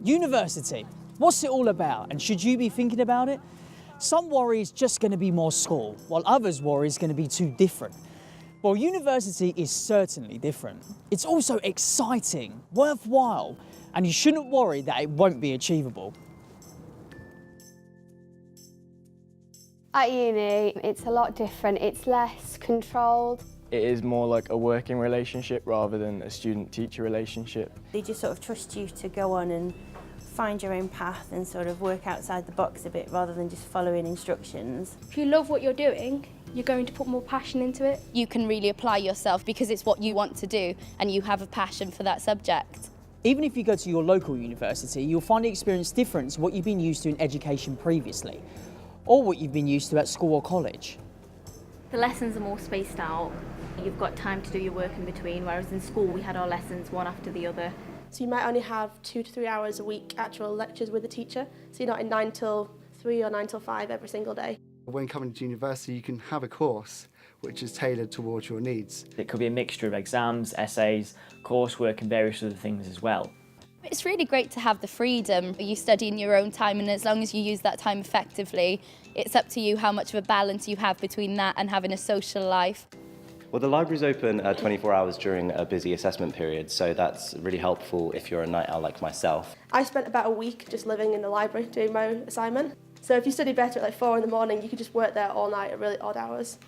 University. What's it all about, and should you be thinking about it? Some worry it's just going to be more school, while others worry it's going to be too different. Well, university is certainly different. It's also exciting, worthwhile, and you shouldn't worry that it won't be achievable. At uni, it's a lot different. It's less controlled. It is more like a working relationship rather than a student-teacher relationship. They just sort of trust you to go on and find your own path and sort of work outside the box a bit rather than just following instructions. If you love what you're doing, you're going to put more passion into it. You can really apply yourself because it's what you want to do and you have a passion for that subject. Even if you go to your local university, you'll find the experience different to what you've been used to in education previously, or what you've been used to at school or college. The lessons are more spaced out. You've got time to do your work in between, whereas in school we had our lessons one after the other. So you might only have 2 to 3 hours a week actual lectures with a teacher, so you're not in 9 till 3 or 9 till 5 every single day. When coming to university, you can have a course which is tailored towards your needs. It could be a mixture of exams, essays, coursework and various other things as well. It's really great to have the freedom. You study in your own time, and as long as you use that time effectively, it's up to you how much of a balance you have between that and having a social life. Well, the library's open 24 hours during a busy assessment period, so that's really helpful if you're a night owl like myself. I spent about a week just living in the library doing my own assignment. So if you study better at like 4 in the morning, you could just work there all night at really odd hours.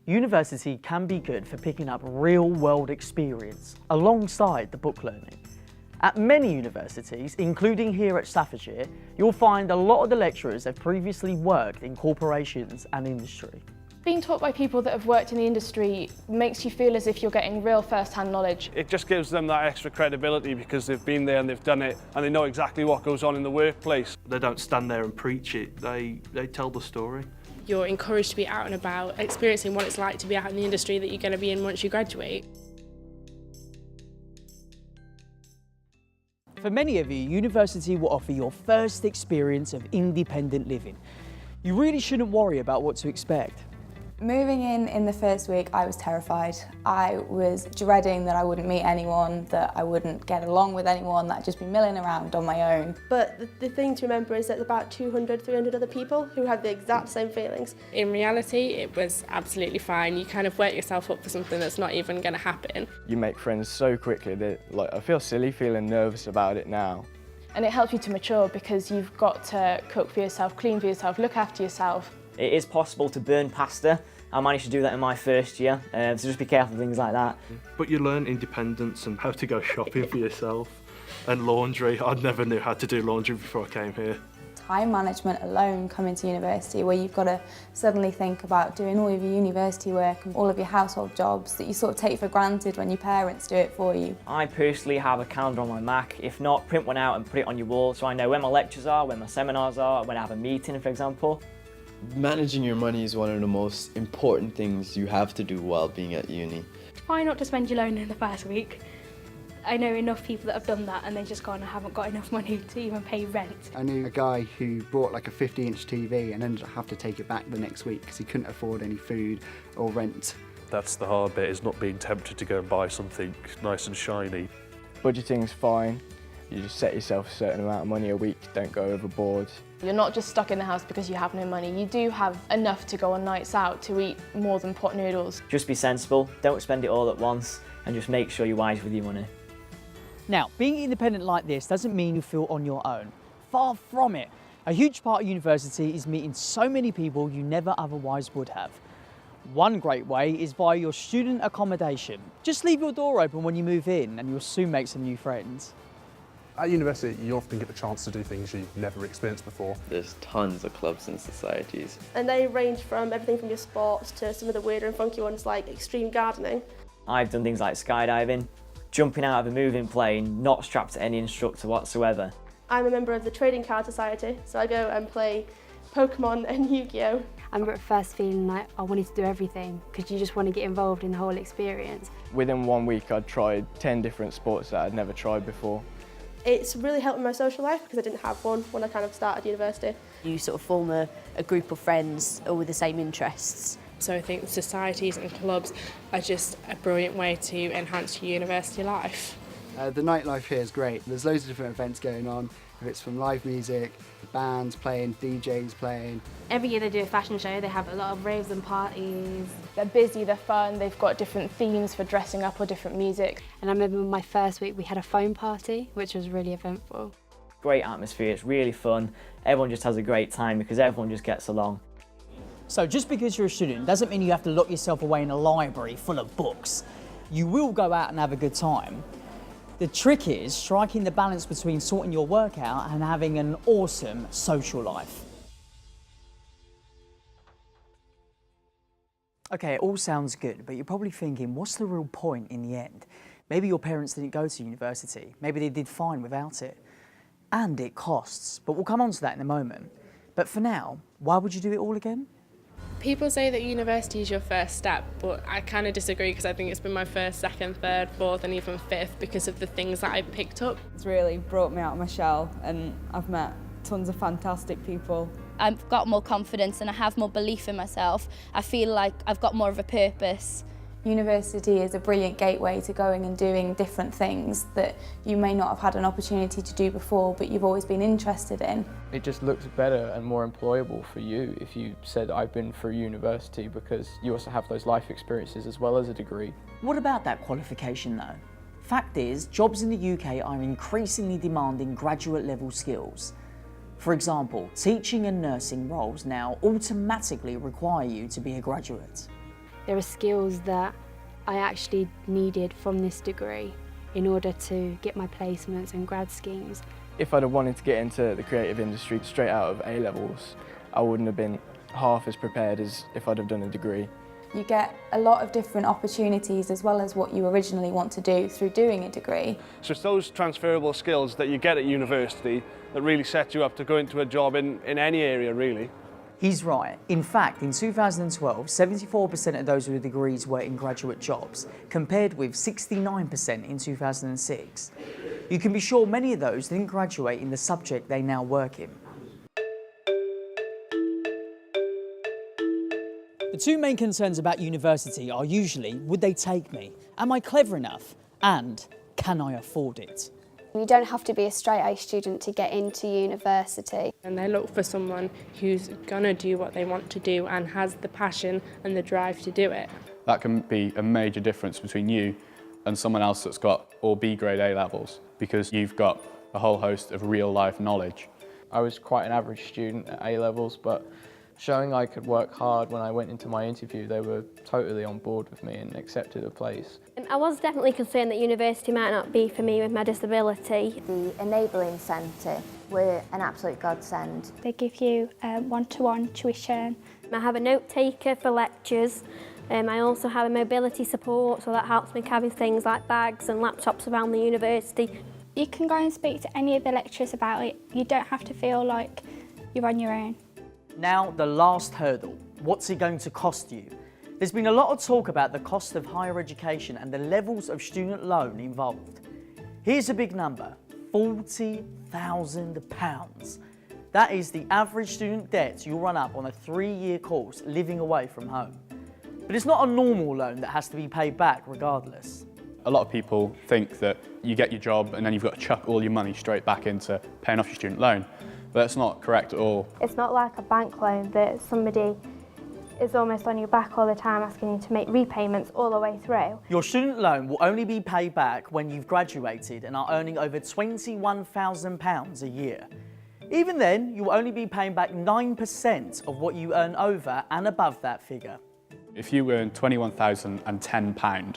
University can be good for picking up real-world experience alongside the book learning. At many universities, including here at Staffordshire, you'll find a lot of the lecturers have previously worked in corporations and industry. Being taught by people that have worked in the industry makes you feel as if you're getting real first-hand knowledge. It just gives them that extra credibility because they've been there and they've done it and they know exactly what goes on in the workplace. They don't stand there and preach it, they tell the story. You're encouraged to be out and about, experiencing what it's like to be out in the industry that you're going to be in once you graduate. For many of you, university will offer your first experience of independent living. You really shouldn't worry about what to expect. Moving in the first week, I was terrified. I was dreading that I wouldn't meet anyone, that I wouldn't get along with anyone, that I'd just be milling around on my own. But the thing to remember is that there's about 200, 300 other people who have the exact same feelings. In reality, it was absolutely fine. You kind of work yourself up for something that's not even going to happen. You make friends so quickly that I feel silly feeling nervous about it now. And it helps you to mature because you've got to cook for yourself, clean for yourself, look after yourself. It is possible to burn pasta. I managed to do that in my first year, so just be careful of things like that. But you learn independence and how to go shopping for yourself. And laundry, I never knew how to do laundry before I came here. Time management alone coming to university, where you've got to suddenly think about doing all of your university work and all of your household jobs that you sort of take for granted when your parents do it for you. I personally have a calendar on my Mac. If not, print one out and put it on your wall so I know when my lectures are, when my seminars are, when I have a meeting, for example. Managing your money is one of the most important things you have to do while being at uni. Try not to spend your loan in the first week. I know enough people that have done that and they just gone and haven't got enough money to even pay rent. I knew a guy who bought like a 50-inch TV and ended up having to take it back the next week because he couldn't afford any food or rent. That's the hard bit, is not being tempted to go and buy something nice and shiny. Budgeting's fine. You just set yourself a certain amount of money a week, don't go overboard. You're not just stuck in the house because you have no money. You do have enough to go on nights out to eat more than pot noodles. Just be sensible, don't spend it all at once, and just make sure you're wise with your money. Now, being independent like this doesn't mean you feel on your own. Far from it. A huge part of university is meeting so many people you never otherwise would have. One great way is via your student accommodation. Just leave your door open when you move in and you'll soon make some new friends. At university, you often get the chance to do things you've never experienced before. There's tons of clubs and societies. And they range from everything from your sports to some of the weirder and funky ones like extreme gardening. I've done things like skydiving, jumping out of a moving plane, not strapped to any instructor whatsoever. I'm a member of the Trading Card Society, so I go and play Pokemon and Yu-Gi-Oh! I remember at first feeling like I wanted to do everything because you just want to get involved in the whole experience. Within 1 week, I'd tried 10 different sports that I'd never tried before. It's really helped my social life because I didn't have one when I kind of started university. You sort of form a group of friends all with the same interests. So I think societies and clubs are just a brilliant way to enhance your university life. The nightlife here is great. There's loads of different events going on. If it's from live music, bands playing, DJs playing. Every year they do a fashion show, they have a lot of raves and parties. They're busy, they're fun, they've got different themes for dressing up or different music. And I remember my first week we had a foam party, which was really eventful. Great atmosphere, it's really fun. Everyone just has a great time because everyone just gets along. So just because you're a student doesn't mean you have to lock yourself away in a library full of books. You will go out and have a good time. The trick is striking the balance between sorting your work out and having an awesome social life. Okay, it all sounds good, but you're probably thinking, what's the real point in the end? Maybe your parents didn't go to university. Maybe they did fine without it. And it costs, but we'll come on to that in a moment. But for now, why would you do it all again? People say that university is your first step, but I kind of disagree because I think it's been my first, second, third, fourth and even fifth because of the things that I picked up. It's really brought me out of my shell and I've met tons of fantastic people. I've got more confidence and I have more belief in myself. I feel like I've got more of a purpose. University is a brilliant gateway to going and doing different things that you may not have had an opportunity to do before, but you've always been interested in. It just looks better and more employable for you if you said I've been through university, because you also have those life experiences as well as a degree. What about that qualification though? Fact is, jobs in the UK are increasingly demanding graduate level skills. For example, teaching and nursing roles now automatically require you to be a graduate. There are skills that I actually needed from this degree in order to get my placements and grad schemes. If I'd have wanted to get into the creative industry straight out of A-levels, I wouldn't have been half as prepared as if I'd have done a degree. You get a lot of different opportunities as well as what you originally want to do through doing a degree. So it's those transferable skills that you get at university that really set you up to go into a job in any area, really. He's right. In fact, in 2012, 74% of those with degrees were in graduate jobs, compared with 69% in 2006. You can be sure many of those didn't graduate in the subject they now work in. The two main concerns about university are usually, would they take me? Am I clever enough? And can I afford it? You don't have to be a straight-A student to get into university. And they look for someone who's gonna do what they want to do and has the passion and the drive to do it. That can be a major difference between you and someone else that's got all B grade A levels, because you've got a whole host of real life knowledge. I was quite an average student at A-levels, but showing I could work hard when I went into my interview, they were totally on board with me and accepted a place. I was definitely concerned that university might not be for me with my disability. The Enabling Centre were an absolute godsend. They give you one-to-one tuition. I have a note taker for lectures. I also have a mobility support, so that helps me carry things like bags and laptops around the university. You can go and speak to any of the lecturers about it. You don't have to feel like you're on your own. Now, the last hurdle. What's it going to cost you? There's been a lot of talk about the cost of higher education and the levels of student loan involved. Here's a big number, £40,000. That is the average student debt you'll run up on a 3-year course living away from home. But it's not a normal loan that has to be paid back regardless. A lot of people think that you get your job and then you've got to chuck all your money straight back into paying off your student loan. But that's not correct at all. It's not like a bank loan that somebody is almost on your back all the time asking you to make repayments all the way through. Your student loan will only be paid back when you've graduated and are earning over £21,000 a year. Even then, you'll only be paying back 9% of what you earn over and above that figure. If you earn £21,010,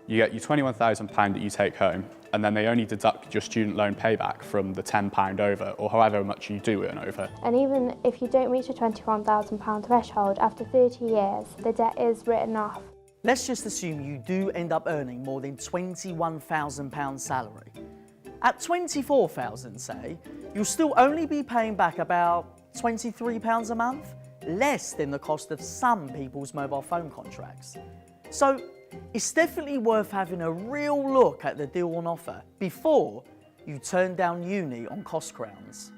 you get your £21,000 that you take home, and then they only deduct your student loan payback from the £10 over, or however much you do earn over. And even if you don't reach the £21,000 threshold, after 30 years, the debt is written off. Let's just assume you do end up earning more than £21,000 salary. At £24,000, say, you'll still only be paying back about £23 a month, less than the cost of some people's mobile phone contracts. So it's definitely worth having a real look at the deal on offer before you turn down uni on cost grounds.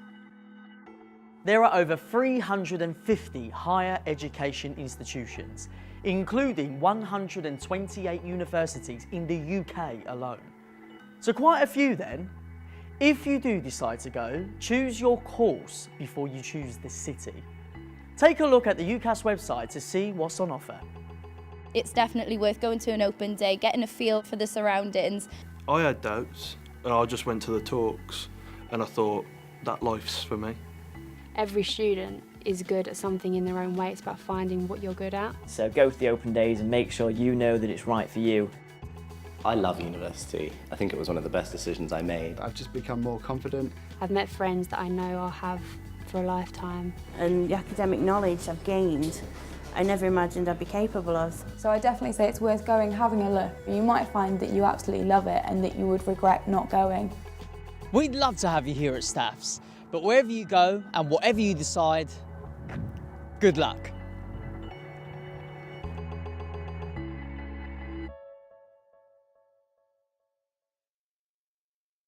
There are over 350 higher education institutions, including 128 universities in the UK alone. So quite a few then. If you do decide to go, choose your course before you choose the city. Take a look at the UCAS website to see what's on offer. It's definitely worth going to an open day, getting a feel for the surroundings. I had doubts and I just went to the talks and I thought, that life's for me. Every student is good at something in their own way. It's about finding what you're good at. So go to the open days and make sure you know that it's right for you. I love university. I think it was one of the best decisions I made. I've just become more confident. I've met friends that I know I'll have for a lifetime. And the academic knowledge I've gained, I never imagined I'd be capable of. So I definitely say it's worth going, having a look. You might find that you absolutely love it and that you would regret not going. We'd love to have you here at Staffs, but wherever you go and whatever you decide, good luck.